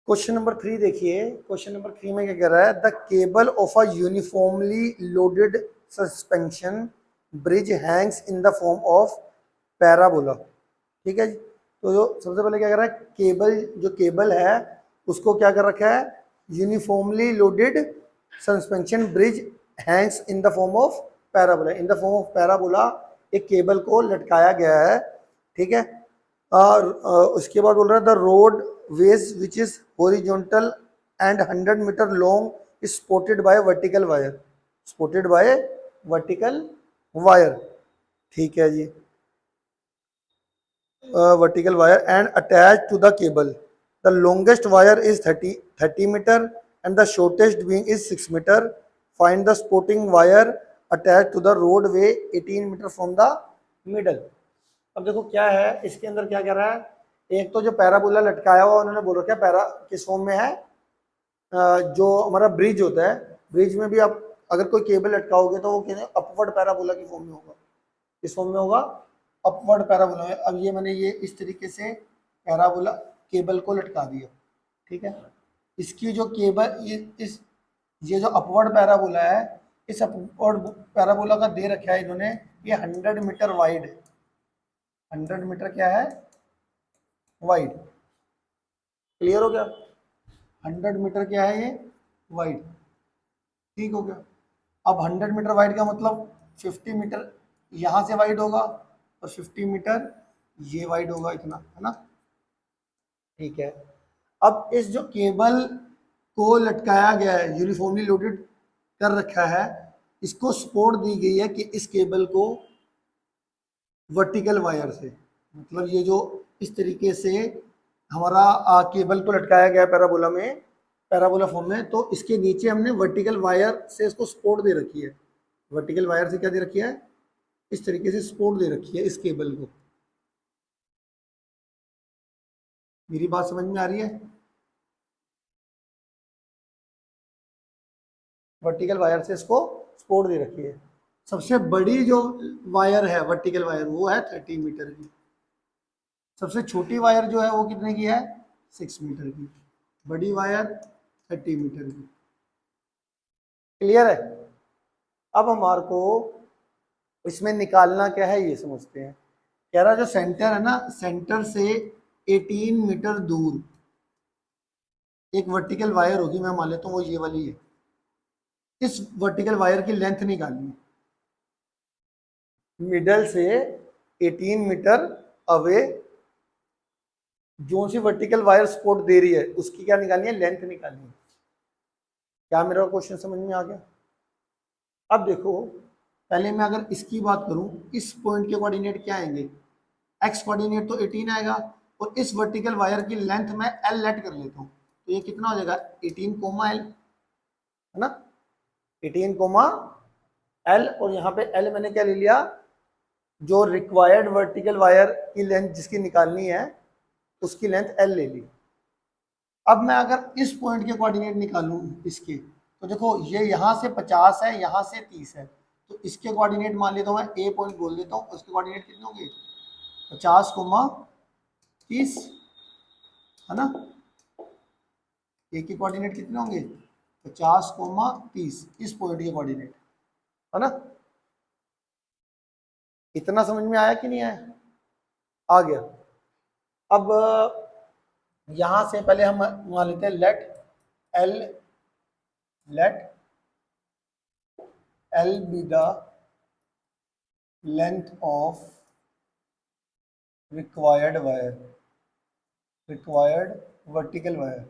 Question number 3 देखिए। Question number 3 में क्या कह रहा है, the cable of a uniformly loaded suspension bridge Hanks in the form of parabola. ठीक है जी। तो जो सबसे पहले क्या कर रहा है, केबल, जो केबल है उसको क्या कर रखा है, uniformly loaded suspension bridge Hanks in the form of parabola. In the form of parabola एक केबल को लटकाया गया है। ठीक है। और उसके बाद बोल रहा है the road ways which is horizontal and 100 metre long is supported by vertical wire. Supported by vertical wire. ठीक है जी। Vertical wire and attach to the cable. The longest wire is 30 metre and the shortest being is 6 metre. Find the supporting wire attach to the roadway 18 metre from the middle. अब देखो क्या है इसके अंदर, क्या कह रहा है, एक तो जो पैराबोला लटकाया हुआ उन्होंने बोल रखा है पैरा किस फॉर्म में है, जो हमारा ब्रिज होता है, ब्रिज में भी आप अगर कोई केबल लटकाओगे तो वो कहते हैं अपवर्ड पैराबोला की फॉर्म में होगा। किस फॉर्म में होगा, अपवर्ड पैराबोला में। अब ये मैंने ये इस तरीके से पैराबोला केबल को लटका दिया। ठीक है। इसकी जो केबल ये जो अपवर्ड पैराबोला है, इस अपवर्ड पैराबोला का दे रखा है इन्होंने, ये 100 मीटर वाइड, 100 मीटर क्या है, वाइड। क्लियर हो गया। 100 मीटर क्या है ये, वाइड। ठीक हो गया। अब 100 मीटर वाइड का मतलब 50 मीटर यहाँ से वाइड होगा और 50 मीटर ये वाइड होगा, इतना है ना। ठीक है। अब इस जो केबल को लटकाया गया है, यूनिफॉर्मली लोडेड कर रखा है, इसको सपोर्ट दी गई है कि इस केबल को वर्टिकल वायर से, मतलब ये जो इस तरीके से हमारा केबल को लटकाया गया पैराबोला में, पैराबोला फॉर्म में, तो इसके नीचे हमने वर्टिकल वायर से इसको सपोर्ट दे रखी है। वर्टिकल वायर से क्या दे रखी है, इस तरीके से सपोर्ट दे रखी है इस केबल को। मेरी बात समझ में आ रही है। वर्टिकल वायर से इसको सपोर्ट दे रखी है। सबसे बड़ी जो वायर है वर्टिकल वायर वो है 30 मीटर की। सबसे छोटी वायर जो है वो कितने की है, 6 मीटर की। बड़ी वायर 30 मीटर की। क्लियर है। अब हमारे को इसमें निकालना क्या है ये समझते हैं। कह रहा जो सेंटर है ना, सेंटर से 18 मीटर दूर एक वर्टिकल वायर होगी, मैं मान लेता हूँ वो ये वाली है। इस वर्टिकल वायर की लेंथ निकालनी है, मिडल से 18 मीटर अवे जो सी वर्टिकल वायर सपोर्ट दे रही है उसकी क्या निकालनी है, लेंथ निकालनी है। क्या मेरा क्वेश्चन समझ में आ गया। अब देखो पहले मैं अगर इसकी बात करूं, इस पॉइंट के कोऑर्डिनेट क्या आएंगे, एक्स कोऑर्डिनेट तो 18 आएगा, और इस वर्टिकल वायर की लेंथ मैं एल लेट कर लेता हूं, तो ये कितना हो जाएगा 18 कोमा एल, है ना, 18 कोमा एल। और यहाँ पे एल मैंने क्या ले लिया, जो रिक्वायर्ड वर्टिकल वायर की लेंथ जिसकी निकालनी है उसकी लेंथ एल ले ली। अब मैं अगर इस पॉइंट के कोऑर्डिनेट निकालूं इसके, तो देखो ये यहाँ से 50 है, यहाँ से 30 है, तो इसके कोऑर्डिनेट मान लेता हूँ मैं, ए पॉइंट बोल देता हूँ, उसके कोऑर्डिनेट कितने होंगे 50 कोमा 30, है ना। ए के कोऑर्डिनेट कितने होंगे 50 कोमा 30, इस पॉइंट के कोऑर्डिनेट, है ना। इतना समझ में आया कि नहीं आया, आ गया। अब यहां से पहले हम मान लेते हैं let L be the length of required wire, required vertical wire,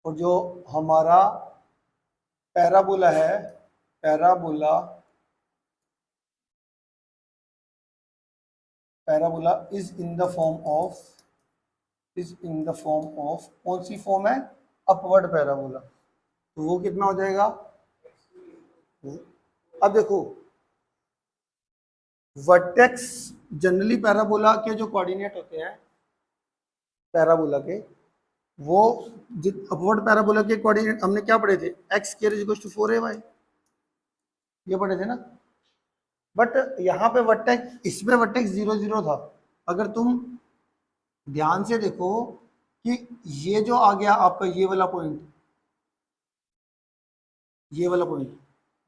और जो हमारा पैराबोला है, parabola parabola is in the form of, is in the form of, कौन सी फॉर्म है, अपवर्ड पैराबोला, तो वो कितना हो जाएगा। अब देखो वर्टेक्स, जनरली पैराबोला के जो कोऑर्डिनेट होते हैं पैराबोला के, वो अपवर्ड पैराबोला के कोऑर्डिनेट हमने क्या पढ़े थे, X square is equal to 4ay, ये पढ़े थे ना। बट यहाँ पे वर्टेक्स, इसमें वर्टेक्स 0 0 था। अगर तुम ध्यान से देखो कि ये जो आ गया आपका ये वाला पॉइंट, ये वाला पॉइंट,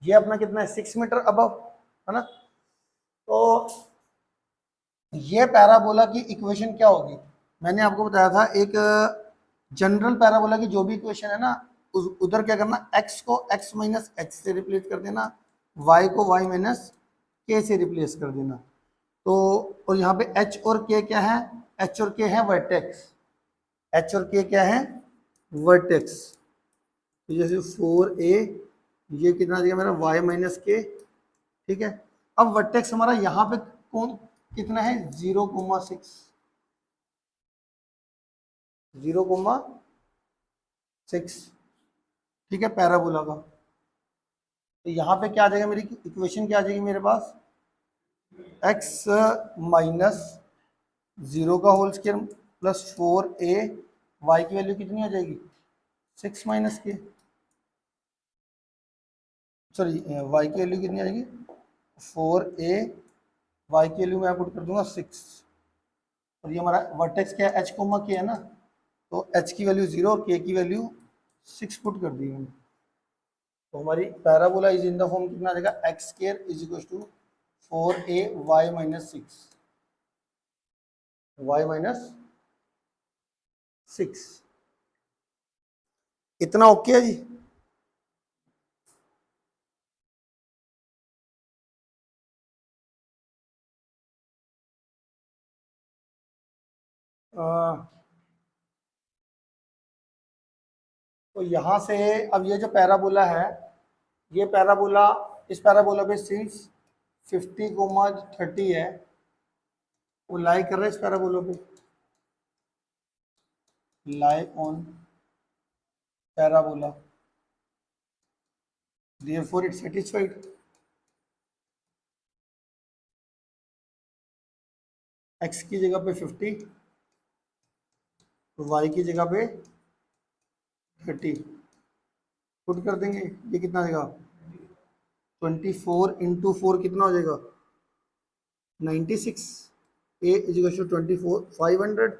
ये अपना कितना है 6 मीटर अबव, है ना। तो ये पैराबोला की इक्वेशन क्या होगी, मैंने आपको बताया था एक जनरल पैराबोला की जो भी इक्वेशन है ना, उधर क्या करना, x को x माइनस एच से रिप्लेस कर देना, y को y माइनस के से रिप्लेस कर देना। तो और यहाँ पे h और k क्या है, h और k है वर्टेक्स, h और k क्या है वर्टेक्स। तो जैसे 4a, ये कितना दिया मेरा y माइनस के, ठीक है। अब वर्टेक्स हमारा यहाँ पे कौन कितना है 0,6, 0,6, ठीक है, पैराबोला का। तो यहाँ पे क्या आ जाएगा, मेरी इक्वेशन क्या आ जाएगी मेरे पास, x माइनस 0 का whole square plus 4a, y की वैल्यू कितनी आ जाएगी 6 माइनस के, सॉरी y की वैल्यू कितनी आ जाएगी 4a, y की वैल्यू मैं पुट कर दूंगा 6, और ये हमारा वर्टेक्स क्या है h कोमा के है ना, तो h की वैल्यू 0 और k की वैल्यू 6 पुट कर दी मैंने। तो हमारी parabola is in the form कितना आ जाएगा, X square is equal to 4a y minus 6, y minus 6। इतना ओके है जी। तो यहाँ से अब ये जो पैराबोला है, ये पैराबोला, इस पैराबोला पे सिंस 50,30 है, वो लाई कर रहा है इस पैराबोला पे, lie on parabola, therefore it's satisfied। x की जगह पे 50, y की जगह पे 30 पुट कर देंगे, ये कितना आएगा 24 इंटू 4 कितना हो जाएगा 96, a is equal to 24 500,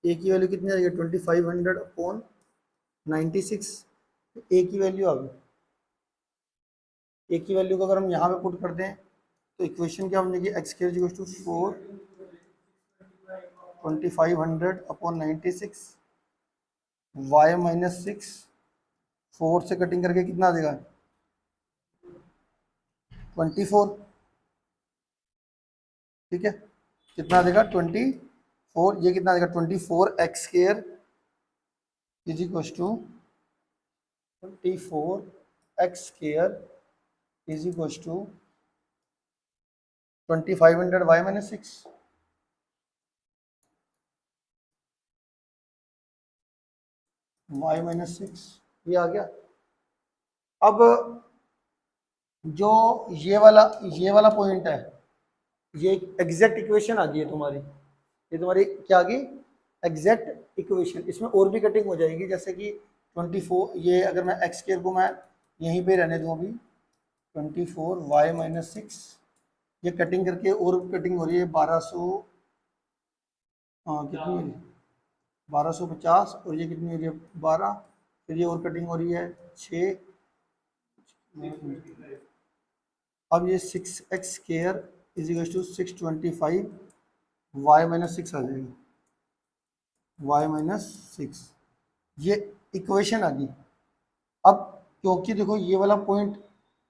a की वैल्यू कितनी आ जाएगी 2500 अपॉन 96, a की वैल्यू आ गई। a की वैल्यू को अगर हम यहाँ पे पुट कर दें तो इक्वेशन क्या बनेगी, एक्स के is equal to 4 2500 upon 96, y minus 6, 4 से कटिंग करके कितना आ जाएगा 24, ठीक है, कितना आ जाएगा 24, ये कितना आ जाएगा 24 X square is equal to 24 X square is equal to 2500 y minus 6, y minus 6, ये आ गया। अब जो ये वाला पॉइंट है, ये एग्जैक्ट इक्वेशन आ गई है तुम्हारी, ये तुम्हारी क्या आ गई एग्जैक्ट इक्वेशन। इसमें और भी कटिंग हो जाएगी, जैसे कि 24, ये अगर मैं एक्स स्क्वायर को मैं यहीं पे रहने दूँ अभी 24 y माइनस 6, ये कटिंग करके और कटिंग हो रही है 1200, हाँ कितनी हो रही है 1250, और ये कितनी हो रही है 12, फिर ये और कटिंग हो रही है 6, अब ये 6x square is equal to 625 y minus 6 आ जाएगा, y माइनस 6, ये इक्वेशन आ गई। अब क्योंकि देखो ये वाला पॉइंट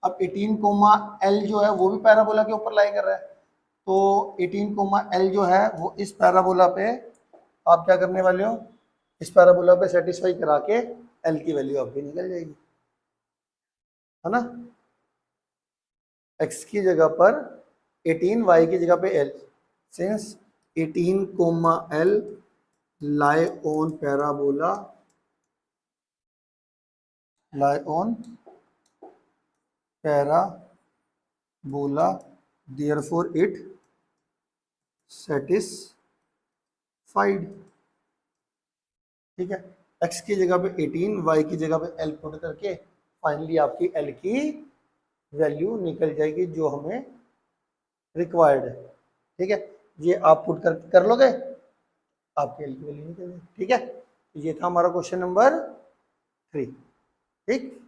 अब 18 कोमा एल जो है वो भी पैराबोला के ऊपर लाई कर रहा है, तो 18 कोमा एल जो है वो इस पैराबोला पे आप क्या करने वाले हो, इस पैराबोला पे सेटिस्फाई करा के एल की वैल्यू आपकी निकल जाएगी, है ना। x की जगह पर 18, y की जगह पे l, since 18 comma l lie on parabola, lie on parabola, therefore it satisfied, ठीक है। x की जगह पे 18, y की जगह पे l पुट करके फाइनली आपकी l की वैल्यू निकल जाएगी जो हमें रिक्वायर्ड है, ठीक है। ये आप पुट कर लोगे, आपके एल की वैल्यू निकल जाएगी। ठीक है, तो ये था हमारा क्वेश्चन नंबर 3। ठीक।